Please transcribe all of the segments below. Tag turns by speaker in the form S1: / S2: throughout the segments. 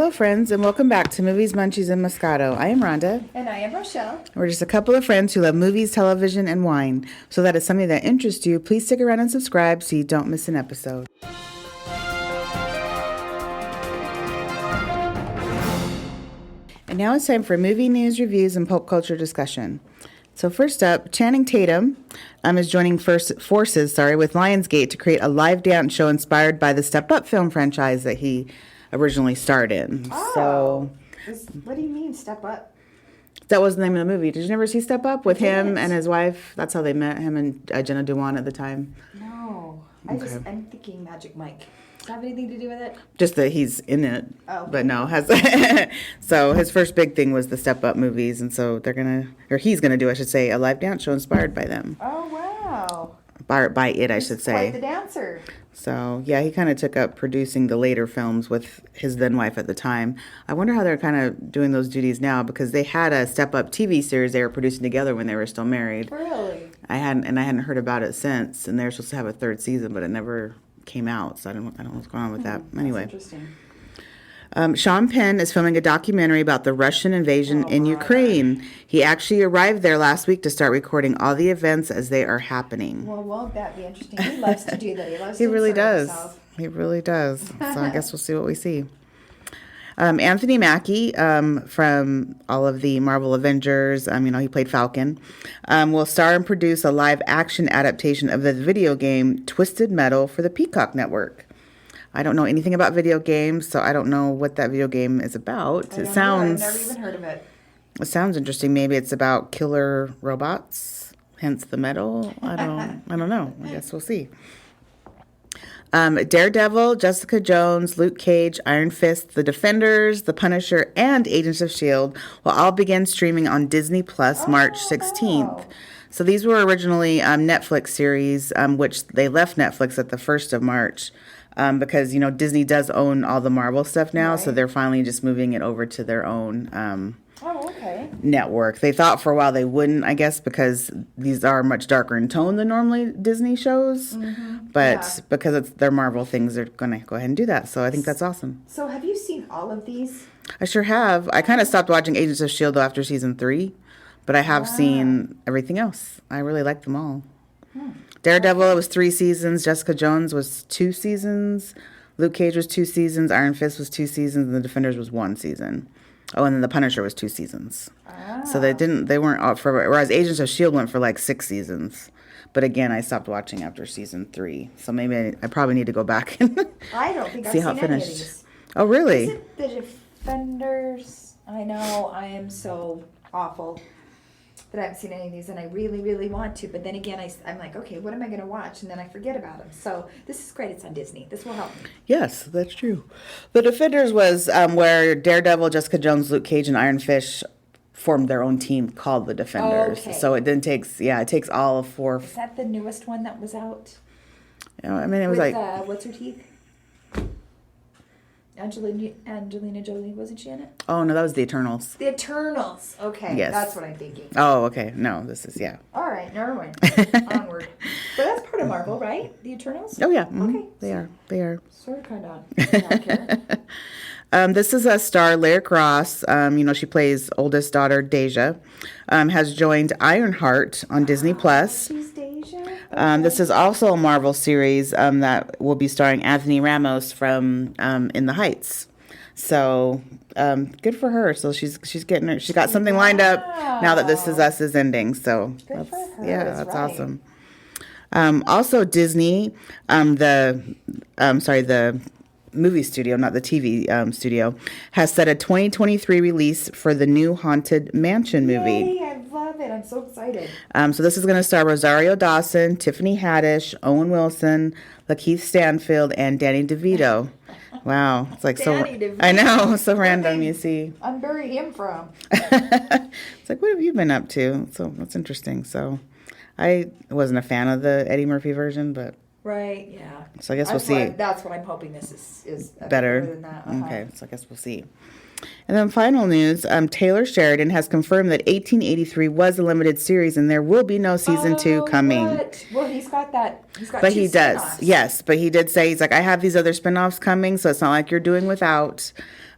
S1: Hello, friends, and welcome back to Movies, Munchies, and Moscato. I am Rhonda.
S2: And I am Rochelle.
S1: We're just a couple of friends who love movies, television, and wine. So that is something that interests you. Please stick around and subscribe so you don't miss an episode. And now it's time for movie news, reviews, and pop culture discussion. So first up, Channing Tatum is joining forces with Lionsgate to create a live dance show inspired by the Step Up film franchise that he originally starred in.
S2: Oh, what do you mean, Step Up?
S1: That was the name of the movie. Did you never see Step Up with him and his wife? That's how they met, him and Jenna Dewan at the time.
S2: No,
S1: Okay.
S2: I'm thinking Magic Mike. Does that have anything to do with it?
S1: Just that he's in it.
S2: Oh.
S1: But no, so his first big thing was the Step Up movies, and so he's gonna do, I should say, a live dance show inspired by them.
S2: Oh, wow.
S1: By it, I should say.
S2: Quite the dancer.
S1: So, yeah, he kind of took up producing the later films with his then wife at the time. I wonder how they're kind of doing those duties now, because they had a Step Up TV series they were producing together when they were still married.
S2: Really?
S1: I hadn't heard about it since, and they were supposed to have a third season, but it never came out, so I don't know what's going on with that. Anyway.
S2: That's interesting.
S1: Sean Penn is filming a documentary about the Russian invasion in Ukraine. He actually arrived there last week to start recording all the events as they are happening.
S2: Well, won't that be interesting? He loves to do that.
S1: He really does. He really does. So I guess we'll see what we see. Anthony Mackie, from all of the Marvel Avengers, he played Falcon, will star and produce a live-action adaptation of the video game Twisted Metal for the Peacock Network. I don't know anything about video games, so I don't know what that video game is about.
S2: I've never even heard of it.
S1: It sounds interesting. Maybe it's about killer robots, hence the metal. I don't know. I guess we'll see. Daredevil, Jessica Jones, Luke Cage, Iron Fist, The Defenders, The Punisher, and Agents of S.H.I.E.L.D. will all begin streaming on Disney Plus March 16th. So these were originally Netflix series, which they left Netflix at the 1st of March. Because, Disney does own all the Marvel stuff now, so they're finally just moving it over to their own network. They thought for a while they wouldn't, I guess, because these are much darker in tone than normally Disney shows. Mm-hmm. But because it's their Marvel things, they're going to go ahead and do that. So I think that's awesome.
S2: So have you seen all of these?
S1: I sure have. I kind of stopped watching Agents of S.H.I.E.L.D. though after season 3, but I have seen everything else. I really like them all. Daredevil, it was 3 seasons. Jessica Jones was 2 seasons. Luke Cage was 2 seasons. Iron Fist was 2 seasons. And The Defenders was 1 season. Oh, and then The Punisher was 2 seasons. So they weren't out for, whereas Agents of S.H.I.E.L.D. went for like 6 seasons. But again, I stopped watching after season 3. So maybe I probably need to go back and
S2: I don't think
S1: see
S2: I've
S1: how it
S2: seen any of
S1: finished.
S2: these.
S1: Oh, really?
S2: Is it The Defenders? I know, I am so awful that I haven't seen any of these, and I really, really want to. But then again, I'm like, okay, what am I going to watch? And then I forget about them. So this is great. It's on Disney. This will help me.
S1: Yes, that's true. The Defenders was where Daredevil, Jessica Jones, Luke Cage, and Iron Fist formed their own team called the Defenders.
S2: Okay.
S1: So it then takes all of 4.
S2: Is that the newest one that was out?
S1: It was
S2: With,
S1: like
S2: what's her teeth? Angelina Jolie, wasn't she in it?
S1: Oh, no, that was The Eternals.
S2: The Eternals. Okay,
S1: Yes.
S2: that's what I'm thinking.
S1: Oh, okay. No, this is,
S2: All right, never mind. Onward. But that's part of Marvel, right? The Eternals?
S1: Oh, yeah. Mm-hmm.
S2: Okay.
S1: They are.
S2: Sort of, kind of.
S1: This is a star, Lyric Ross. She plays oldest daughter, Deja. Has joined Ironheart on Disney Plus.
S2: She's Deja?
S1: This is also a Marvel series that will be starring Anthony Ramos from In the Heights. So good for her. So she's getting her. She got something lined up now that This Is Us is ending. So
S2: good for her.
S1: that's
S2: right.
S1: awesome. Also Disney, the movie studio, not the TV studio, has set a 2023 release for the new Haunted Mansion movie.
S2: Yay, I love it. I'm so excited.
S1: So this is going to star Rosario Dawson, Tiffany Haddish, Owen Wilson, Lakeith Stanfield, and Danny DeVito. Wow, it's like
S2: Danny DeVito.
S1: I know, so random. You see,
S2: unbury him from.
S1: It's like, what have you been up to? So that's interesting. So I wasn't a fan of the Eddie Murphy version, but
S2: right, yeah.
S1: So I guess we'll see.
S2: That's what I'm hoping this is
S1: better
S2: than that.
S1: Okay, so I guess we'll see. And then final news, Taylor Sheridan has confirmed that 1883 was a limited series and there will be no season 2 coming.
S2: What? Well, he's got
S1: But
S2: two
S1: he does.
S2: spin-offs.
S1: Yes, but he did say, he's like, I have these other spinoffs coming, so it's not like you're doing without.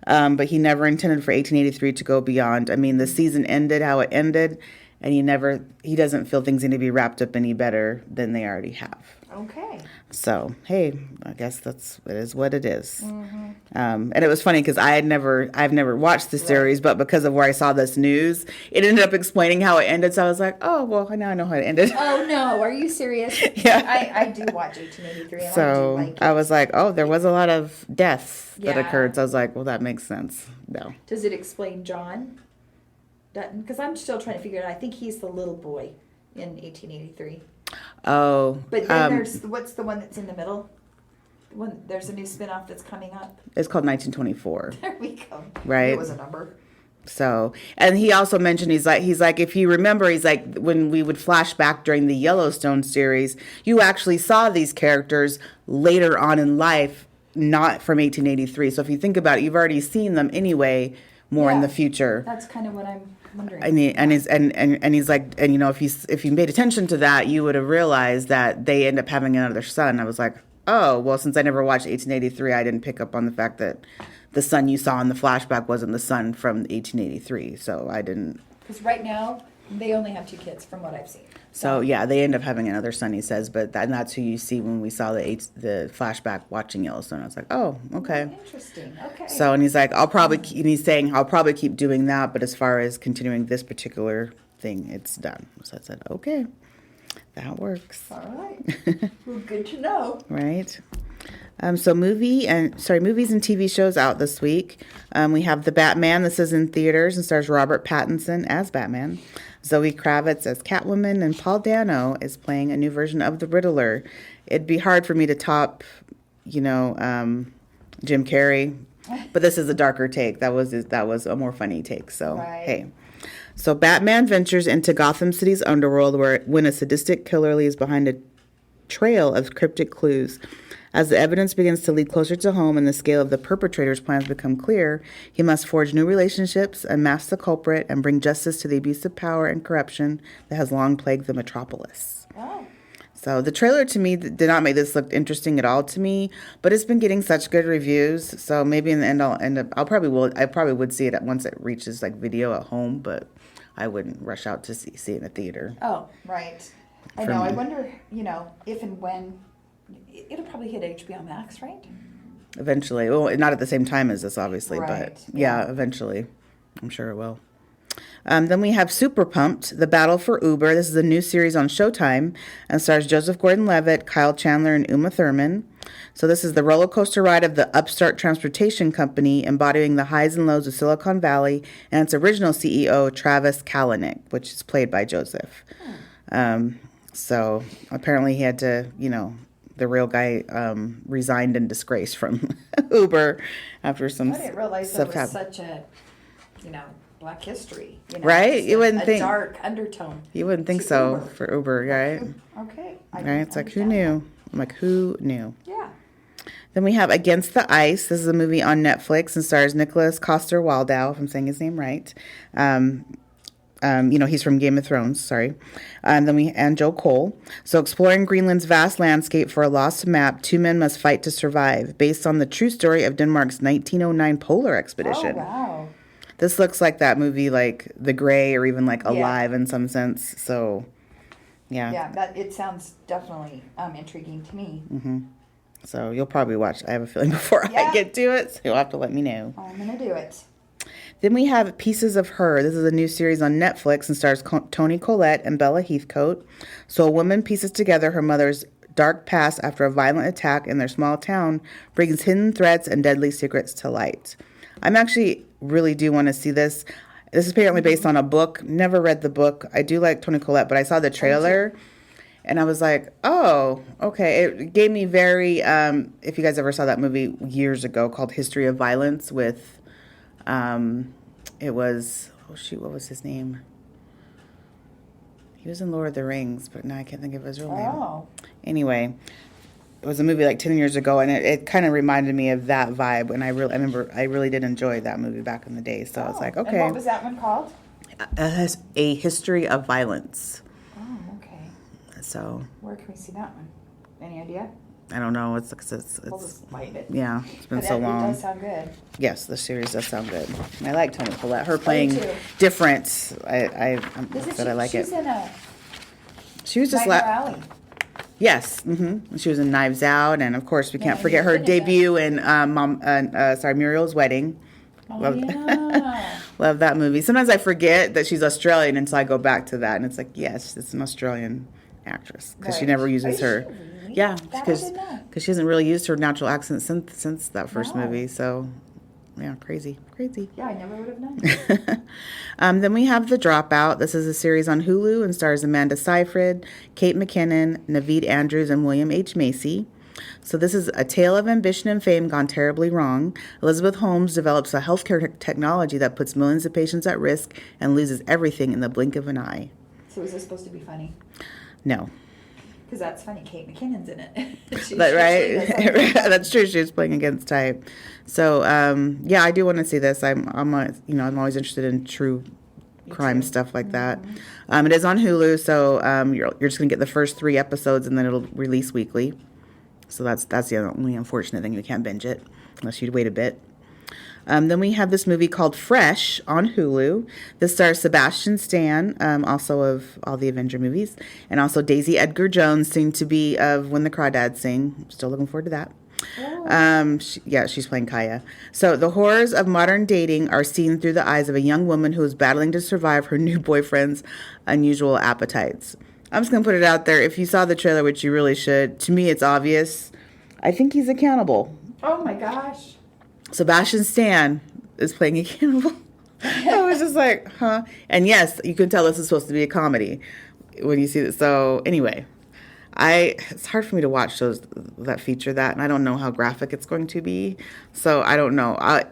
S1: But he never intended for 1883 to go beyond. I mean, the season ended how it ended, and he doesn't feel things need to be wrapped up any better than they already have.
S2: Okay.
S1: So, hey, I guess it is what it is. And it was funny because I've never watched the series, but because of where I saw this news, it ended up explaining how it ended. So I was like, oh, well, now I know how it ended.
S2: Oh, no. Are you serious?
S1: Yeah.
S2: I do watch 1883. And
S1: So
S2: I do like it.
S1: I was like, oh, there was a lot of deaths that
S2: Yeah.
S1: occurred. So I was like, well, that makes sense. No.
S2: Does it explain John Dutton? Because I'm still trying to figure it out. I think he's the little boy in 1883.
S1: Oh.
S2: But then what's the one that's in the middle? There's a new spinoff that's coming up.
S1: It's called 1924.
S2: There we go.
S1: Right.
S2: It was a number.
S1: So, and he also mentioned, he's like, if you remember, he's like, when we would flash back during the Yellowstone series, you actually saw these characters later on in life, not from 1883. So if you think about it, you've already seen them anyway, more in the future.
S2: That's kind of what I'm wondering.
S1: And he's like, and you know, if you paid attention to that, you would have realized that they end up having another son. I was like, oh, well, since I never watched 1883, I didn't pick up on the fact that the son you saw in the flashback wasn't the son from 1883. So I didn't.
S2: Because right now, they only have 2 kids from what I've seen.
S1: So yeah, they end up having another son, he says, but that's who you see when we saw the flashback watching Yellowstone. I was like, oh, okay.
S2: Oh, interesting. Okay.
S1: So, and he's like, he's saying, I'll probably keep doing that, but as far as continuing this particular thing, it's done. So I said, okay, that works.
S2: All right. Well, good to know.
S1: Right. So movies and TV shows out this week. We have The Batman. This is in theaters and stars Robert Pattinson as Batman, Zoe Kravitz as Catwoman, and Paul Dano is playing a new version of the Riddler. It'd be hard for me to top, Jim Carrey, but this is a darker take. That was a more funny take. So
S2: Right.
S1: Hey. So Batman ventures into Gotham City's underworld when a sadistic killer leaves behind a trail of cryptic clues. As the evidence begins to lead closer to home and the scale of the perpetrator's plans become clear, he must forge new relationships, unmask the culprit, and bring justice to the abuse of power and corruption that has long plagued the metropolis.
S2: Oh.
S1: So the trailer to me did not make this look interesting at all to me, but it's been getting such good reviews. So maybe in the end I probably would see it once it reaches like video at home, but I wouldn't rush out to see it in a theater.
S2: Oh, right. I know. I wonder, if and when. It'll probably hit HBO Max, right?
S1: Eventually. Well, not at the same time as this, obviously,
S2: Right.
S1: but yeah, eventually. I'm sure it will. Then we have Super Pumped, The Battle for Uber. This is a new series on Showtime and stars Joseph Gordon-Levitt, Kyle Chandler, and Uma Thurman. So this is the roller coaster ride of the upstart transportation company embodying the highs and lows of Silicon Valley and its original CEO, Travis Kalanick, which is played by Joseph. So apparently he had to, the real guy resigned in disgrace from Uber after some
S2: I didn't realize
S1: stuff
S2: there was
S1: happened.
S2: such a, Black history.
S1: Right?
S2: just
S1: You wouldn't think.
S2: a dark undertone.
S1: You wouldn't think
S2: to
S1: so
S2: Uber.
S1: for Uber, right?
S2: Okay.
S1: Right? It's like, who knew? I'm like, who knew?
S2: Yeah.
S1: Then we have Against the Ice. This is a movie on Netflix and stars Nicholas Coster-Waldau, if I'm saying his name right. He's from Game of Thrones, sorry. And Joe Cole. So exploring Greenland's vast landscape for a lost map, 2 men must fight to survive, based on the true story of Denmark's 1909 polar expedition.
S2: Oh, wow.
S1: This looks like that movie, like The Grey, or even like Alive in some sense. So, yeah.
S2: Yeah, it sounds definitely intriguing to me.
S1: Mm-hmm. So you'll probably watch, I have a feeling, before I get to it. So you'll have to let me know.
S2: I'm going to do it.
S1: Then we have Pieces of Her. This is a new series on Netflix and stars Toni Collette and Bella Heathcote. So a woman pieces together her mother's dark past after a violent attack in their small town, brings hidden threats and deadly secrets to light. I'm actually really do want to see this. This is apparently based on a book. Never read the book. I do like Toni Collette, but I saw the trailer and I was like, oh, okay. It gave me very, if you guys ever saw that movie years ago called History of Violence with, it was, what was his name? He was in Lord of the Rings, but now I can't think of his real name. Anyway, it was a movie like 10 years ago, and it kind of reminded me of that vibe. And I remember I really did enjoy that movie back in the day. So I was like, okay.
S2: And what was that one called?
S1: A History of Violence.
S2: Oh, okay.
S1: So.
S2: Where can we see that one? Any idea?
S1: I don't know.
S2: We'll just find it.
S1: yeah, it's been
S2: But
S1: so
S2: It
S1: long.
S2: does sound good.
S1: Yes, the series does sound good. And I like Toni Collette. Her
S2: Me
S1: playing
S2: too.
S1: different.
S2: Isn't
S1: I like
S2: she's
S1: it.
S2: in a
S1: She was just
S2: Nightmare Alley.
S1: yes. She was in Knives Out, and of course we can't
S2: Yeah,
S1: forget her
S2: you finished
S1: debut in Muriel's Wedding.
S2: Oh,
S1: Love,
S2: yeah.
S1: love that movie. Sometimes I forget that she's Australian until I go back to that, and it's like, yes, it's an Australian actress because she
S2: Right.
S1: never uses
S2: Are you
S1: her.
S2: sure, really?
S1: Yeah,
S2: That I
S1: because
S2: didn't know.
S1: she hasn't really used her natural accent since that first
S2: No.
S1: movie. So, yeah, crazy.
S2: Yeah, I never would have known.
S1: Then we have The Dropout. This is a series on Hulu and stars Amanda Seyfried, Kate McKinnon, Naveed Andrews, and William H. Macy. So this is a tale of ambition and fame gone terribly wrong. Elizabeth Holmes develops a healthcare technology that puts millions of patients at risk and loses everything in the blink of an eye.
S2: So is this supposed to be funny?
S1: No.
S2: Because that's funny. Kate McKinnon's in it. She
S1: But,
S2: usually does
S1: right?
S2: something.
S1: That's true. She was playing against type. So, yeah, I do want to see this. I'm always interested in true crime
S2: too.
S1: stuff like that. It is on Hulu, so you're just gonna get the first 3 episodes, and then it'll release weekly. So that's the only unfortunate thing. You can't binge it unless you wait a bit. Then we have this movie called Fresh on Hulu. This stars Sebastian Stan, also of all the Avenger movies, and also Daisy Edgar Jones, soon to be of When the Crawdads Sing. Still looking forward to that.
S2: Oh.
S1: She's playing Kaya. So the horrors of modern dating are seen through the eyes of a young woman who is battling to survive her new boyfriend's unusual appetites. I'm just going to put it out there. If you saw the trailer, which you really should, to me it's obvious. I think he's accountable.
S2: Oh my gosh.
S1: Sebastian Stan is playing a cannibal. I was just like, huh? And yes, you can tell this is supposed to be a comedy when you see it. So anyway, it's hard for me to watch shows that feature that, and I don't know how graphic it's going to be. So I don't know. I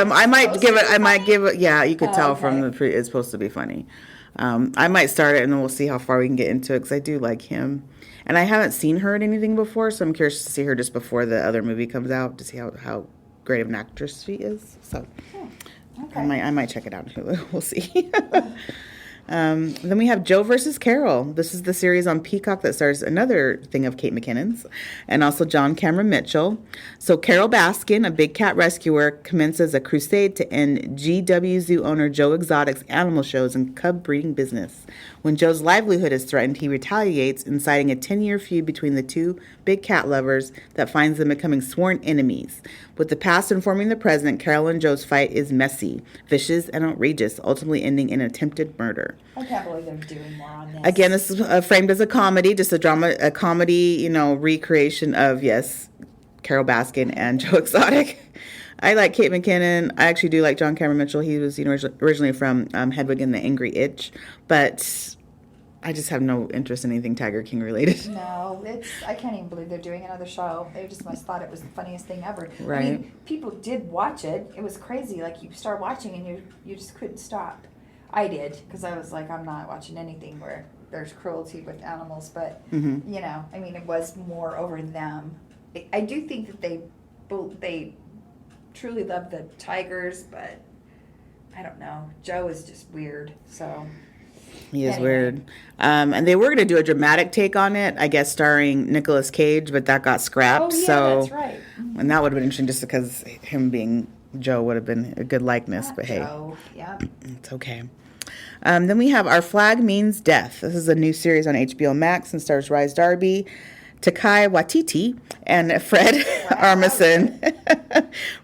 S1: might give it. I might give it. Yeah, you could tell from the it's supposed to be funny. I might start it, and then we'll see how far we can get into it because I do like him. And I haven't seen her in anything before, so I'm curious to see her just before the other movie comes out to see how great of an actress she is. So
S2: Okay.
S1: I might check it out on Hulu. We'll see. Then we have Joe versus Carol. This is the series on Peacock that stars another thing of Kate McKinnon's and also John Cameron Mitchell. So Carol Baskin, a big cat rescuer, commences a crusade to end GW Zoo owner Joe Exotic's animal shows and cub breeding business. When Joe's livelihood is threatened, he retaliates, inciting a 10-year feud between the two big cat lovers that finds them becoming sworn enemies. With the past informing the present, Carol and Joe's fight is messy, vicious, and outrageous, ultimately ending in attempted murder.
S2: I can't believe they're doing more on this.
S1: Again, this is framed as a comedy, just a comedy, recreation of, yes, Carol Baskin and Joe Exotic. I like Kate McKinnon. I actually do like John Cameron Mitchell. He was, originally from Hedwig and the Angry Itch, but I just have no interest in anything Tiger King related.
S2: No, I can't even believe they're doing another show. They just must thought it was the funniest thing ever.
S1: Right.
S2: I mean, people did watch it. It was crazy. Like, you start watching and you just couldn't stop. I did, because I was like, I'm not watching anything where there's cruelty with animals. But, it was more over them. I do think that they truly love the tigers, but I don't know. Joe is just weird, so...
S1: He is
S2: Anyway.
S1: weird. And they were going to do a dramatic take on it, I guess, starring Nicolas Cage, but that got scrapped.
S2: Oh, yeah,
S1: so,
S2: that's right.
S1: And that would have been interesting just because him being Joe would have been a good likeness, but hey,
S2: Joe, yeah.
S1: it's okay. Then we have Our Flag Means Death. This is a new series on HBO Max and stars Rhys Darby, Takai Waititi, and Fred Armisen.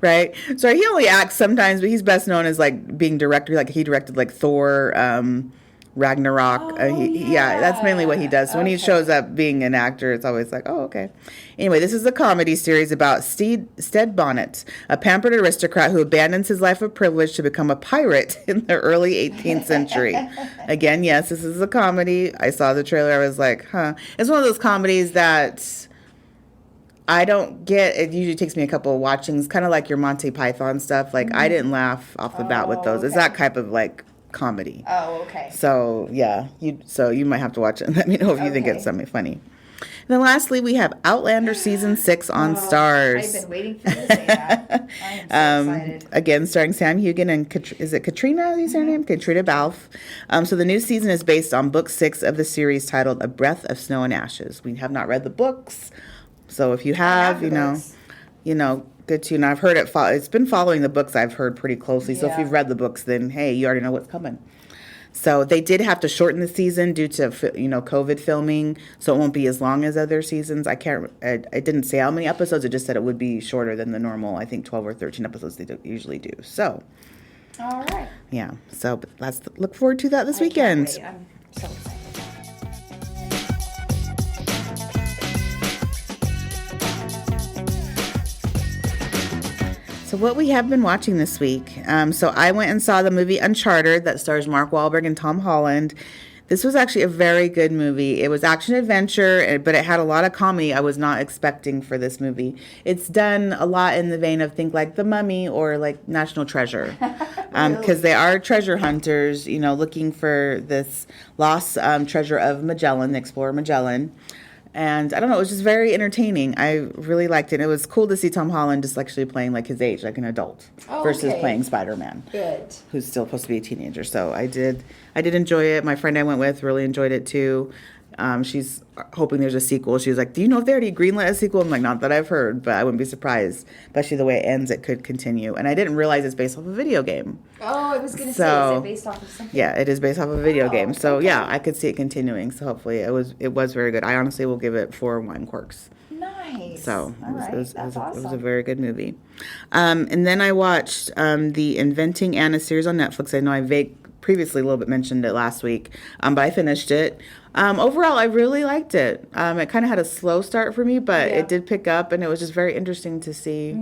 S1: Right? So he only acts sometimes, but he's best known as being director. Like he directed Thor, Ragnarok. That's mainly what he does. So when he shows up being an actor, it's always like, oh, okay. Anyway, this is a comedy series about Stead Bonnet, a pampered aristocrat who abandons his life of privilege to become a pirate in the early 18th century. Again, yes, this is a comedy. I saw the trailer. I was like, huh. It's one of those comedies that I don't get. It usually takes me a couple of watchings, kind of like your Monty Python stuff. I didn't laugh off the bat with those. It's that type of comedy.
S2: Oh, okay.
S1: So yeah, you might have to watch it and let me know if you think it's something funny. And then lastly, we have Outlander season 6 on Stars.
S2: I've been waiting for you to say that. I am so excited.
S1: Again, starring Sam Heughan and is it Katrina? Is her name? Katrina Balfe. So the new season is based on book 6 of the series titled A Breath of Snow and Ashes. We have not read the books. So if you have, good too. And I've heard it's been following the books I've heard pretty closely. So if
S2: Yeah.
S1: you've read the books, then hey, you already know what's coming. So they did have to shorten the season due to COVID filming, so it won't be as long as other seasons. I didn't say how many episodes. It just said it would be shorter than the normal, I think 12 or 13 episodes they usually do. So
S2: All right.
S1: yeah, so let's look forward to that this
S2: I can't
S1: weekend.
S2: wait. I'm so excited.
S1: So what we have been watching this week, so I went and saw the movie Uncharted that stars Mark Wahlberg and Tom Holland. This was actually a very good movie. It was action adventure, but it had a lot of comedy I was not expecting for this movie. It's done a lot in the vein of think like The Mummy or like National Treasure, because they are treasure hunters, looking for this lost treasure of Magellan, the explorer Magellan. And I don't know, it was just very entertaining. I really liked it. It was cool to see Tom Holland just actually playing like his age, like an adult, versus playing Spider-Man, who's still supposed to be a teenager. So I did enjoy it. My friend I went with really enjoyed it too. She's hoping there's a sequel. She was like, "Do you know if they already greenlit a sequel?" I'm like, "Not that I've heard, but I wouldn't be surprised." Especially the way it ends, it could continue. And I didn't realize it's based off a video game.
S2: Oh, I was going to say, is it based off of something?
S1: Yeah, it is based off of a video game. So yeah, I could see it continuing. So hopefully it was very good. I honestly will give it 4 wine corks.
S2: Nice.
S1: So
S2: it was
S1: a very good movie. And then I watched the Inventing Anna series on Netflix. I know I previously a little bit mentioned it last week, but I finished it. Overall, I really liked it. It kind of had a slow start for me, but it did pick up, and it was just very interesting to see,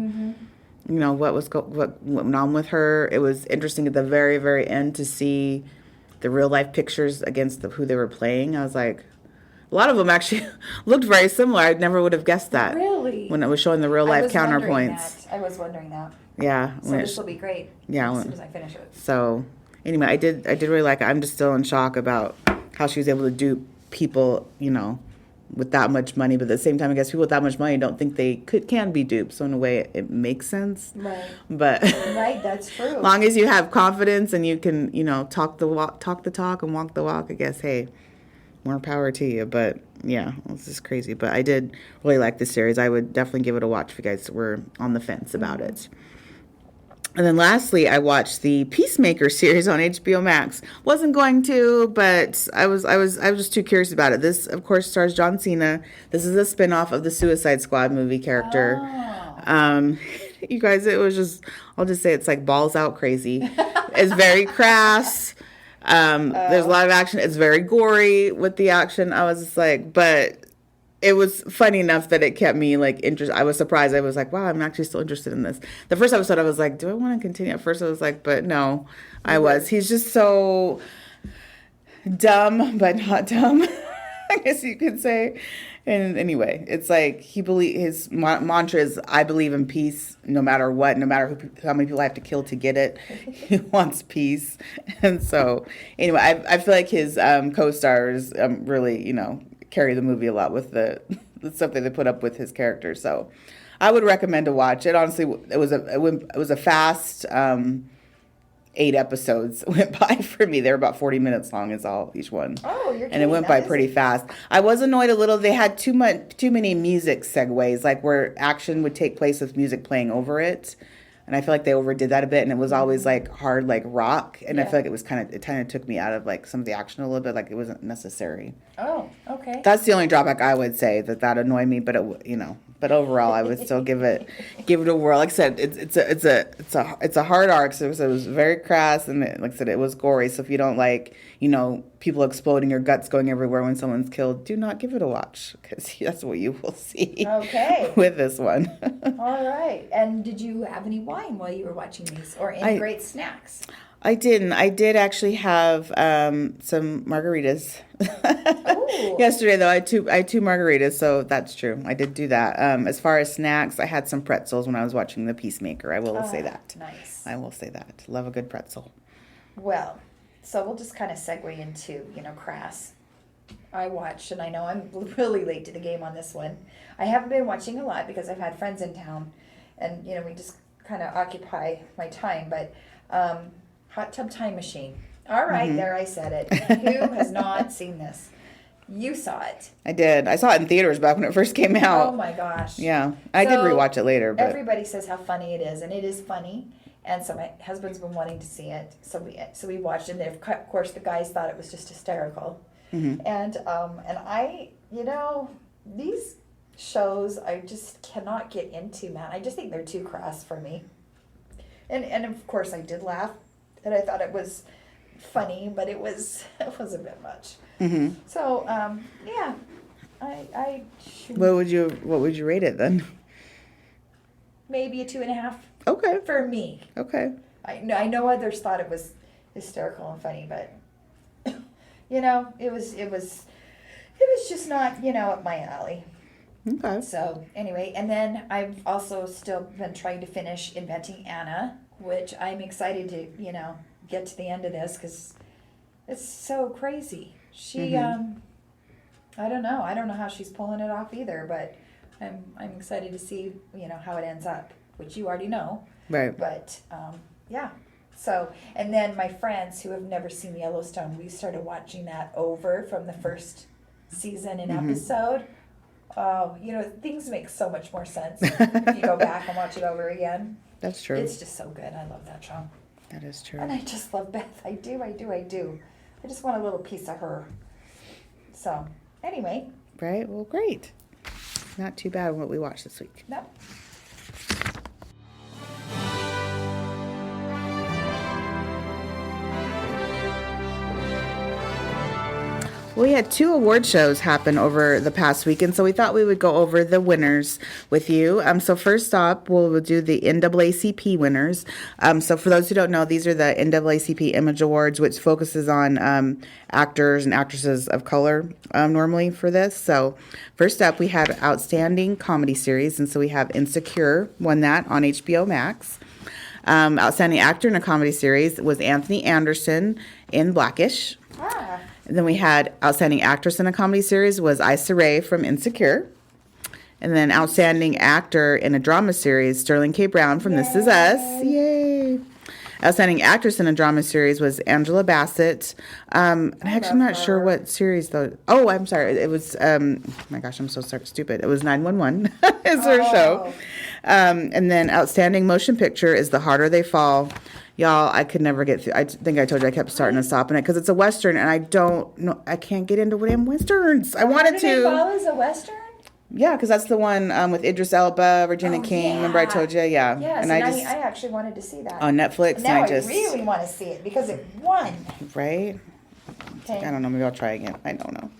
S1: what went on with her. It was interesting at the very, very end to see the real life pictures against who they were playing. I was like, a lot of them actually looked very similar. I never would have guessed that.
S2: Really?
S1: When it was showing the real life counterpoints.
S2: I was wondering that.
S1: Yeah.
S2: So this will be great.
S1: Yeah.
S2: As soon as I finish it.
S1: So anyway, I did really like it. I'm just still in shock about how she was able to dupe people, with that much money. But at the same time, I guess people with that much money don't think they can be duped. So in a way, it makes sense.
S2: Right.
S1: But
S2: right, that's true.
S1: As long as you have confidence and you can, talk the talk and walk the walk, I guess, hey, more power to you. But yeah, this is crazy. But I did really like this series. I would definitely give it a watch if you guys were on the fence about it. And then lastly, I watched the Peacemaker series on HBO Max. Wasn't going to, but I was just too curious about it. This, of course, stars John Cena. This is a spinoff of the Suicide Squad movie character. Oh. You guys, it was just, I'll just say it's like balls out crazy. It's very crass. There's a lot of action. It's very gory with the action. I was just like, but it was funny enough that it kept me like interested. I was surprised. I was like, wow, I'm actually still interested in this. The first episode, I was like, do I want to continue? At first, I was like, but no, I was. He's just so dumb, but not dumb, I guess you could say. And anyway, it's like his mantra is, I believe in peace no matter what, no matter how many people I have to kill to get it. He wants peace. And so anyway, I feel like his co-stars really, carry the movie a lot with the stuff that they put up with his character. So I would recommend to watch it. Honestly, it was a fast 8 episodes went by for me. They were about 40 minutes long is all each one.
S2: Oh, you're kidding.
S1: And it went by pretty fast. I was annoyed a little. They had too many music segues, like where action would take place with music playing over it. And I feel like they overdid that a bit, and it was always like hard, like rock. And I feel like it kind of took me out of like some of the action a little bit, like it wasn't necessary.
S2: Oh, okay.
S1: That's the only drawback I would say that annoyed me, but but overall I would still give it a whirl. Like I said, it's a hard arc, so it was very crass, and like I said, it was gory. So if you don't like people exploding or guts going everywhere when someone's killed, do not give it a watch, because that's what you will see.
S2: Okay.
S1: With this one.
S2: All right. And did you have any wine while you were watching these, or any great snacks?
S1: I didn't. I did actually have some margaritas yesterday, though. I had two margaritas, so that's true. I did do that. As far as snacks, I had some pretzels when I was watching The Peacemaker. I will say that.
S2: Nice.
S1: I will say that. Love a good pretzel.
S2: Well, so we'll just kind of segue into, crass. I watched, and I know I'm really late to the game on this one. I haven't been watching a lot because I've had friends in town, and, we just kind of occupy my time, but Hot Tub Time Machine. All right, There I said it. Who has not seen this? You saw it.
S1: I did. I saw it in theaters back when it first came out.
S2: Oh my gosh.
S1: Yeah. I did rewatch it later. But
S2: Everybody says how funny it is, and it is funny. And so my husband's been wanting to see it, so we watched it. And of course, the guys thought it was just hysterical.
S1: Mm-hmm.
S2: And I, these shows I just cannot get into, man. I just think they're too crass for me. And of course, I did laugh, and I thought it was funny, but it was a bit much.
S1: Mm-hmm.
S2: So yeah, I
S1: What would you rate it then?
S2: maybe a 2.5.
S1: Okay.
S2: For me.
S1: Okay.
S2: I know others thought it was hysterical and funny, but it was just not up my alley.
S1: Okay.
S2: So anyway, and then I've also still been trying to finish Inventing Anna, which I'm excited to get to the end of this because it's so crazy. She I don't know how she's pulling it off either, but I'm excited to see how it ends up, which you already know.
S1: Right.
S2: But yeah. So, and then my friends who have never seen Yellowstone, we started watching that over from the first season and episode. Oh, things make so much more sense if you go back and watch it over again.
S1: That's true.
S2: It's just so good. I love that show.
S1: That is true.
S2: And I just love Beth. I do. I just want a little piece of her. So, anyway.
S1: Right. Well, great. Not too bad what we watched this week.
S2: No.
S1: We had 2 award shows happen over the past week, and so we thought we would go over the winners with you. So first up, we'll do the NAACP winners. So for those who don't know, these are the NAACP Image Awards, which focuses on actors and actresses of color normally for this. So first up, we had Outstanding Comedy Series, and so we have Insecure won that on HBO Max. Outstanding Actor in a Comedy Series was Anthony Anderson in Blackish.
S2: Ah.
S1: And then we had Outstanding Actress in a Comedy Series was Issa Rae from Insecure. And then Outstanding Actor in a Drama Series, Sterling K. Brown from This Is Us. Yay! Outstanding Actress in a Drama Series was Angela Bassett. I'm actually not sure what series, though. Oh, I'm sorry. It was, oh my gosh, I'm so stupid. It was 911 is her show. And then Outstanding Motion Picture is The Harder They Fall. Y'all, I could never get through. I think I told you I kept starting and stopping it because it's a Western, and I don't know. I can't get into damn Westerns. I wanted to.
S2: Fall is a Western?
S1: Yeah, because that's the one with Idris Elba, Regina King.
S2: Yeah.
S1: Remember I told you? Yeah.
S2: Yes,
S1: and
S2: I actually wanted to see that.
S1: on Netflix.
S2: Now
S1: and I
S2: really want to see it because it won.
S1: Right?
S2: Okay.
S1: I don't know. Maybe I'll try again. I don't know.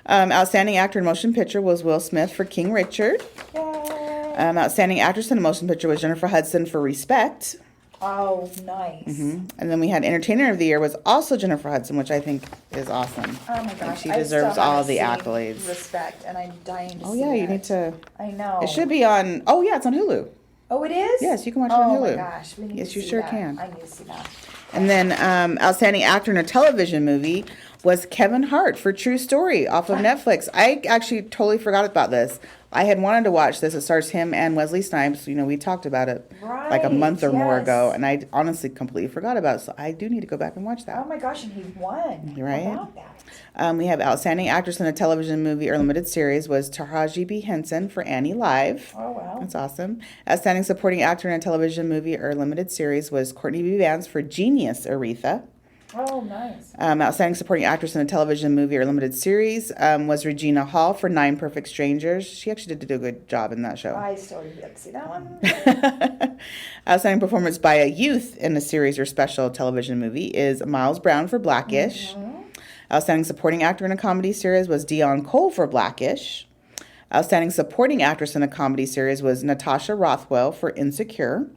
S1: Outstanding Actor in Motion Picture was Will Smith for King Richard.
S2: Yay.
S1: Outstanding Actress in a Motion Picture was Jennifer Hudson for Respect.
S2: Oh, nice.
S1: And then we had Entertainer of the Year was also Jennifer Hudson, which I think is awesome.
S2: Oh my gosh,
S1: she
S2: I
S1: deserves
S2: still
S1: all
S2: haven't
S1: the
S2: seen
S1: accolades.
S2: Respect, and I'm dying to see.
S1: Oh yeah, you need to.
S2: I know.
S1: It should be on. Oh yeah, it's on Hulu.
S2: Oh, it is.
S1: Yes, you can watch it on Hulu.
S2: Oh my gosh, we need
S1: Yes,
S2: to
S1: you
S2: see
S1: sure
S2: that.
S1: can.
S2: I need to see that.
S1: And then Outstanding Actor in a Television Movie was Kevin Hart for True Story off of Netflix. I actually totally forgot about this. I had wanted to watch this. It stars him and Wesley Snipes. We talked about it like a month or more ago, and I honestly completely forgot about it. So I do need to go back and watch that.
S2: Oh my gosh, and he won.
S1: Right?
S2: How about that?
S1: We have Outstanding Actress in a Television Movie or Limited Series was Taraji B. Henson for Annie Live.
S2: Oh wow.
S1: That's awesome. Outstanding Supporting Actor in a Television Movie or Limited Series was Courtney B. Vance for Genius, Aretha.
S2: Oh, nice.
S1: Outstanding Supporting Actress in a Television Movie or Limited Series was Regina Hall for Nine Perfect Strangers. She actually did a good job in that show.
S2: I still yet to see that one.
S1: Outstanding Performance by a Youth in a Series or Special Television Movie is Miles Brown for Blackish. Outstanding Supporting Actor in a Comedy Series was Dion Cole for Blackish. Outstanding Supporting Actress in a Comedy Series was Natasha Rothwell for Insecure.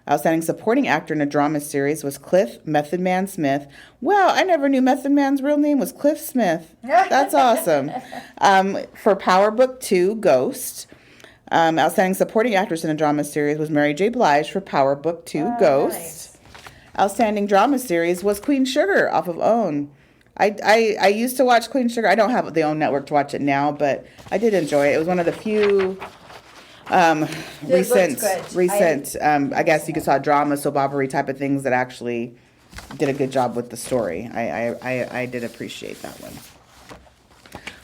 S1: Outstanding Supporting Actor in a Drama Series was Cliff Method Man Smith. Wow, I never knew Method Man's real name was Cliff Smith. That's awesome. For Power Book 2, Ghost. Outstanding Supporting Actress in a Drama Series was Mary J. Blige for Power Book 2, Ghost.
S2: Nice.
S1: Outstanding Drama Series was Queen Sugar off of OWN. I used to watch Queen Sugar. I don't have the OWN network to watch it now, but I did enjoy it. It was one of the few recent, I guess you could say drama, soap opera type of things that actually did a good job with the story. I did appreciate that one.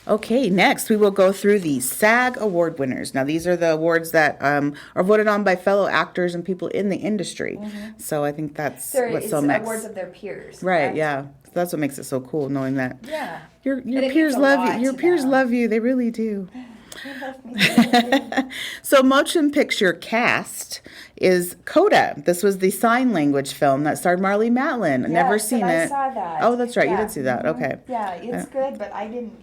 S1: Okay, next we will go through the SAG Award winners. Now, these are the awards that are voted on by fellow actors and people in the industry. So I think that's what's so
S2: It's awards of their peers.
S1: Right,
S2: correct?
S1: yeah. So that's what makes it so cool, knowing that
S2: Yeah.
S1: your
S2: And it
S1: peers
S2: means a
S1: love
S2: lot
S1: you. Your
S2: to
S1: peers
S2: them.
S1: love you. They really do.
S2: They love me.
S1: So, motion picture cast is Coda. This was the sign language film that starred Marlee Matlin. Never
S2: Yes,
S1: seen
S2: and
S1: it.
S2: I saw that.
S1: Oh, that's right. You
S2: Yeah.
S1: did see that.
S2: Mhm.
S1: Okay.
S2: Yeah, it's good, but I didn't.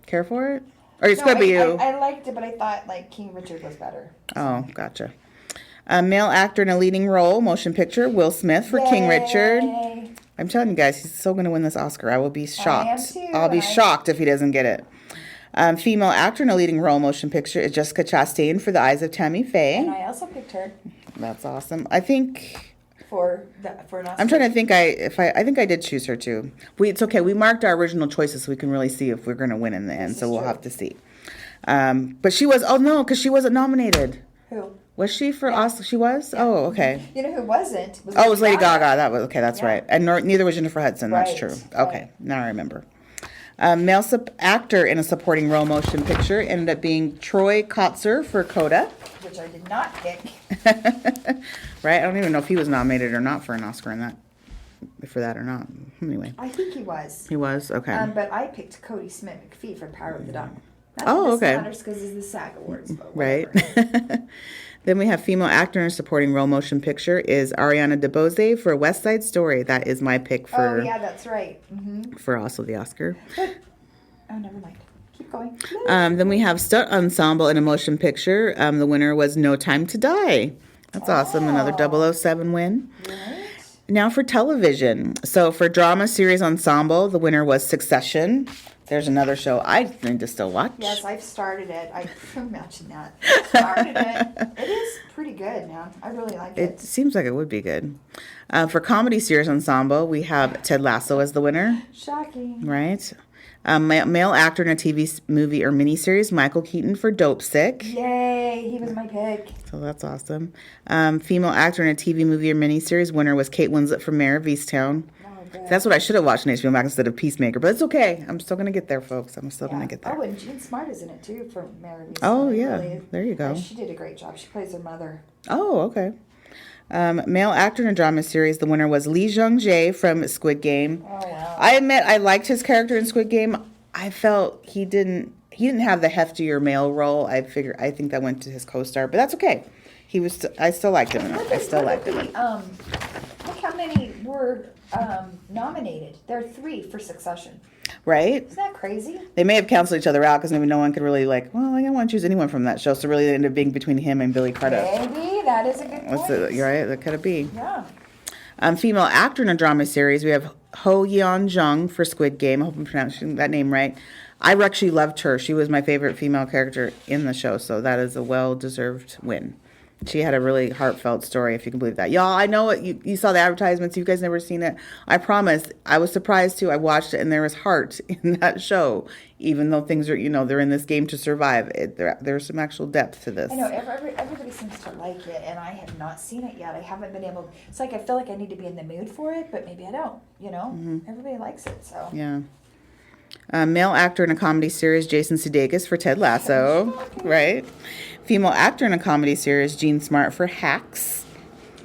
S1: Care for it? Or it's
S2: No,
S1: good, but you.
S2: I liked it, but I thought like King Richard was better.
S1: Oh, gotcha. A male actor in a leading role, motion picture, Will Smith for King Richard.
S2: Yay.
S1: I'm telling you guys, he's so going to win this Oscar. I will be shocked.
S2: too,
S1: I'll be
S2: and
S1: shocked if he doesn't get it. Female actor in a leading role, motion picture, is Jessica Chastain for The Eyes of Tammy
S2: And
S1: Faye.
S2: I also picked her
S1: That's awesome. I think
S2: for an Oscar.
S1: I'm trying to think. I think I did choose her too. It's okay. We marked our original choices so we can really see if we're going to win in the end.
S2: This
S1: So
S2: is
S1: we'll
S2: true.
S1: have to see. But she was. Oh no, because she wasn't nominated.
S2: Who?
S1: Was she for Oscar? She was. Oh, okay.
S2: You know who wasn't?
S1: Oh, it was Lady Gaga. That was okay. That's
S2: Yeah.
S1: right. And neither was Jennifer Hudson. That's
S2: Right,
S1: true.
S2: right.
S1: Okay, now I remember. Male actor in a supporting role motion picture ended up being Troy Kotzer for Coda.
S2: Which I did not pick.
S1: Right? I don't even know if he was nominated or not for an Oscar in that, for that or not. Anyway,
S2: I think he was.
S1: he was okay.
S2: But I picked Cody Smith McPhee for Power of the Dog. Not
S1: Oh,
S2: that this
S1: okay.
S2: matters because it's the SAG Awards, but
S1: Right.
S2: whatever.
S1: Then we have female actor in a supporting role motion picture is Ariana DeBose for West Side Story. That is my pick
S2: Oh,
S1: for
S2: yeah, that's right.
S1: for also the Oscar.
S2: Oh, never mind. Keep going.
S1: Then we have stunt ensemble in a motion picture. The winner was No Time to Die. That's awesome. Another 007 win.
S2: Right.
S1: Now for television. So for drama series ensemble, the winner was Succession. There's another show I need to still watch.
S2: Yes, I've started it. I imagine that. I started it. It is pretty good, man. I really like
S1: It
S2: it.
S1: seems like it would be good. For comedy series ensemble, we have Ted Lasso as the winner,
S2: Shocking.
S1: right? Male actor in a TV movie or miniseries, Michael Keaton for Dope Sick.
S2: Yay, he was my pick.
S1: So that's awesome. Female actor in a TV movie or miniseries, winner was Kate Winslet for Mayor of Easttown.
S2: Oh, good.
S1: That's what I should have watched on HBO Max instead of Peacemaker, but it's okay. I'm still going to get there, folks. I'm still going to get there.
S2: Oh, and Jean Smart is in it too for Mary Louise.
S1: Oh,
S2: I
S1: yeah.
S2: really-
S1: There you go.
S2: She did a great job. She plays her mother.
S1: Oh, okay. Male actor in a drama series, the winner was Lee Jung-jae from Squid Game.
S2: Oh, wow.
S1: I admit I liked his character in Squid Game. I felt he didn't have the heftier male role. I think that went to his co-star, but that's okay. I still liked him. I still liked him.
S2: Look how many were nominated. There are 3 for Succession.
S1: Right?
S2: Isn't that crazy?
S1: They may have canceled each other out because maybe no one could really I don't want to choose anyone from that show. So really it ended up being between him and Billy Crudup.
S2: Maybe that is a good point.
S1: You're right. That could it be.
S2: Yeah.
S1: Female actor in a drama series, we have Ho Yeon Jung for Squid Game. I hope I'm pronouncing that name right. I actually loved her. She was my favorite female character in the show, so that is a well-deserved win. She had a really heartfelt story, if you can believe that. Y'all, I know you saw the advertisements. You guys never seen it. I promise. I was surprised, too. I watched it, and there was heart in that show. Even though things are, they're in this game to survive. There's some actual depth to this.
S2: I know everybody seems to like it, and I have not seen it yet. I haven't been able. It's like I feel like I need to be in the mood for it, but maybe I don't. Everybody likes it, so.
S1: Yeah. Male actor in a comedy series, Jason Sudeikis for Ted Lasso. Right? Female actor in a comedy series, Jean Smart for Hacks.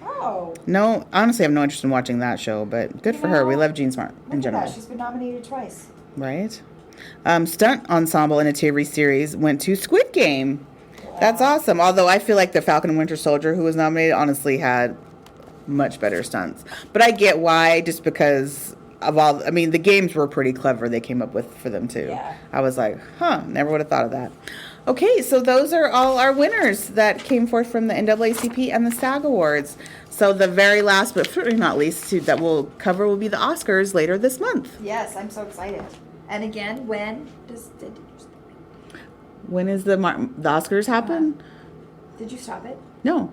S2: Oh.
S1: No, honestly, I have no interest in watching that show, but good for her. We love Jean Smart in
S2: Look at
S1: general.
S2: that. She's been nominated twice.
S1: Right? Stunt ensemble in a TV series went to Squid Game. Wow. That's awesome. Although I feel like the Falcon and Winter Soldier, who was nominated, honestly had much better stunts. But I get why, just because of all, the games were pretty clever they came up with for them too.
S2: Yeah.
S1: I was like, never would have thought of that. Okay, so those are all our winners that came forth from the NAACP and the SAG Awards. So the very last, but certainly not least, that we'll cover will be the Oscars later this month.
S2: Yes, I'm so excited. And again, when
S1: When is the Oscars happen?
S2: did you stop it?
S1: No.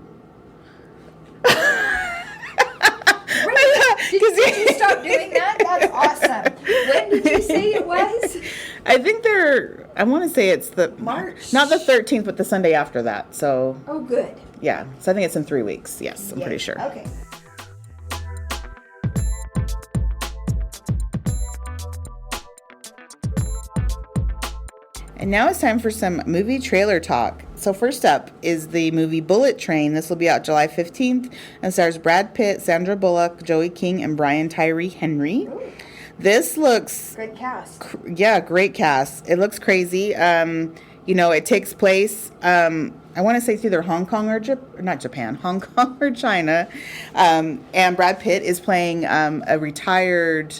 S2: Did you stop doing that? That's awesome. When did you say it was?
S1: I think I want to say it's the
S2: March.
S1: Not the 13th, but the Sunday after that. So,
S2: Oh, good.
S1: yeah. So I think it's in 3 weeks. Yes, I'm
S2: Yay.
S1: pretty sure.
S2: Okay.
S1: And now it's time for some movie trailer talk. So first up is the movie Bullet Train. This will be out July 15th and stars Brad Pitt, Sandra Bullock, Joey King, and Brian Tyree Henry.
S2: Ooh,
S1: This looks,
S2: great cast.
S1: yeah, great cast. It looks crazy. It takes place, I want to say it's either Hong Kong or not Japan, Hong Kong or China. And Brad Pitt is playing a retired,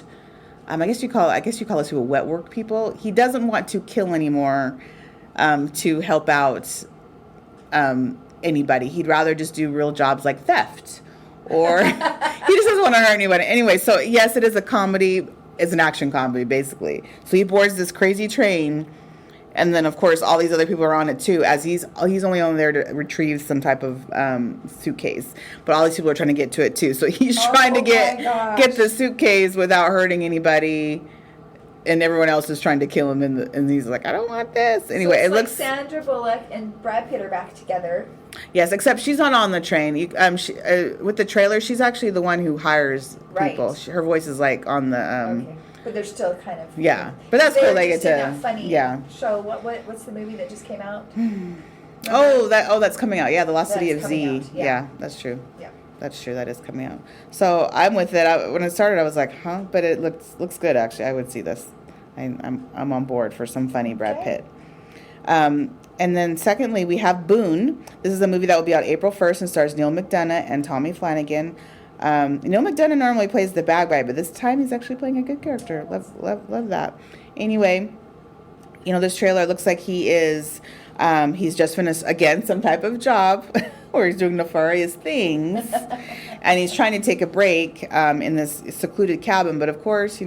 S1: I guess you call us who wet work people. He doesn't want to kill anymore to help out anybody. He'd rather just do real jobs like theft, or he just doesn't want to hurt anybody. Anyway, so yes, it is a comedy. It's an action comedy, basically. So he boards this crazy train, and then, of course, all these other people are on it, too, as he's only on there to retrieve some type of suitcase. But all these people are trying to get to it, too. So he's trying to get the suitcase without hurting anybody, and everyone else is trying to kill him, and he's like, I don't want this. Anyway,
S2: so
S1: it looks...
S2: like Sandra Bullock and Brad Pitt are back together.
S1: Yes, except she's not on the train. With the trailer, she's actually the one who hires people.
S2: Right.
S1: Her voice is like on the...
S2: Okay. But they're still kind of...
S1: Yeah, but that's cool. They get to...
S2: that funny
S1: yeah.
S2: show. What's the movie that just came out?
S1: That's coming out. Yeah, The Lost City of
S2: coming
S1: Z.
S2: out, yeah.
S1: Yeah, that's true.
S2: Yeah.
S1: That's true. That is coming out. So I'm with it. When it started, I was like, huh? But it looks good, actually. I would see this. I'm on board for some funny Brad Pitt. And then secondly, we have Boon. This is a movie that will be out April 1st and stars Neil McDonough and Tommy Flanagan. Neil McDonough normally plays the bad guy, but this time he's actually playing a good character. Love that. Anyway, this trailer looks like he's just finished, again, some type of job where he's doing nefarious things. And he's trying to take a break in this secluded cabin. But, of course,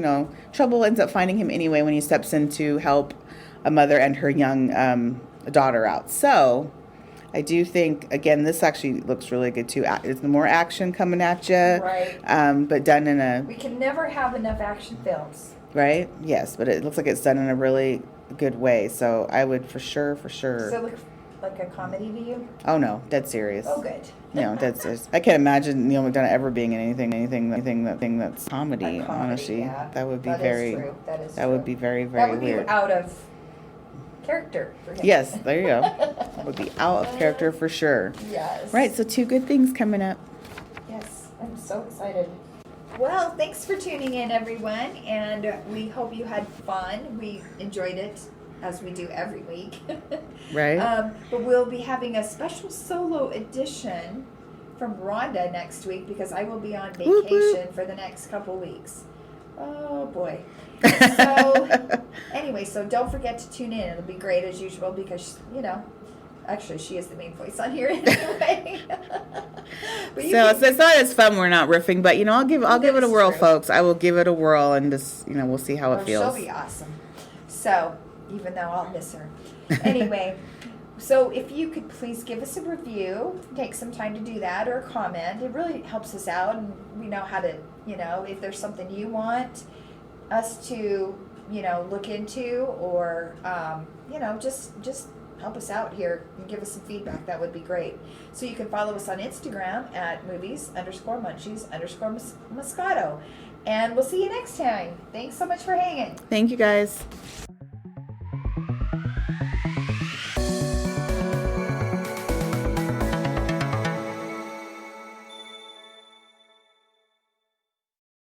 S1: trouble ends up finding him anyway when he steps in to help a mother and her young daughter out. So I do think, again, this actually looks really good, too. There's more action coming at you.
S2: Right.
S1: But done in a...
S2: We can never have enough action films.
S1: Right? Yes, but it looks like it's done in a really good way. So I would for sure.
S2: Does it look like a comedy to you?
S1: Oh, no. Dead serious.
S2: Oh, good.
S1: Dead serious. I can't imagine Neil McDonough ever being in anything that's comedy, honestly.
S2: Yeah.
S1: That would be
S2: That
S1: very...
S2: is true. That is
S1: That
S2: true.
S1: would be very,
S2: That
S1: very
S2: would be
S1: weird.
S2: out of character for him.
S1: Yes, there you go. That would be out of character for sure.
S2: Yes.
S1: Right, so 2 good things coming up.
S2: Yes, I'm so excited. Well, thanks for tuning in, everyone, and we hope you had fun. We enjoyed it, as we do every week.
S1: Right.
S2: But we'll be having a special solo edition from Rhonda next week because I will be on vacation for the next couple weeks. Oh, boy. So, anyway, so don't forget to tune in. It'll be great as usual because, actually she is the main voice on here anyway.
S1: So it's not as fun. We're not riffing, but I'll give it a whirl,
S2: true.
S1: folks. I will give it a whirl, and just we'll see how it feels.
S2: She'll be awesome. So, even though I'll miss her. Anyway, so if you could please give us a review, take some time to do that, or a comment. It really helps us out, and we know how to, if there's something you want us to, look into, or, just help us out here and give us some feedback. That would be great. So you can follow us on Instagram at movies_munchies_Moscato. And we'll see you next time. Thanks so much for hanging.
S1: Thank you, guys.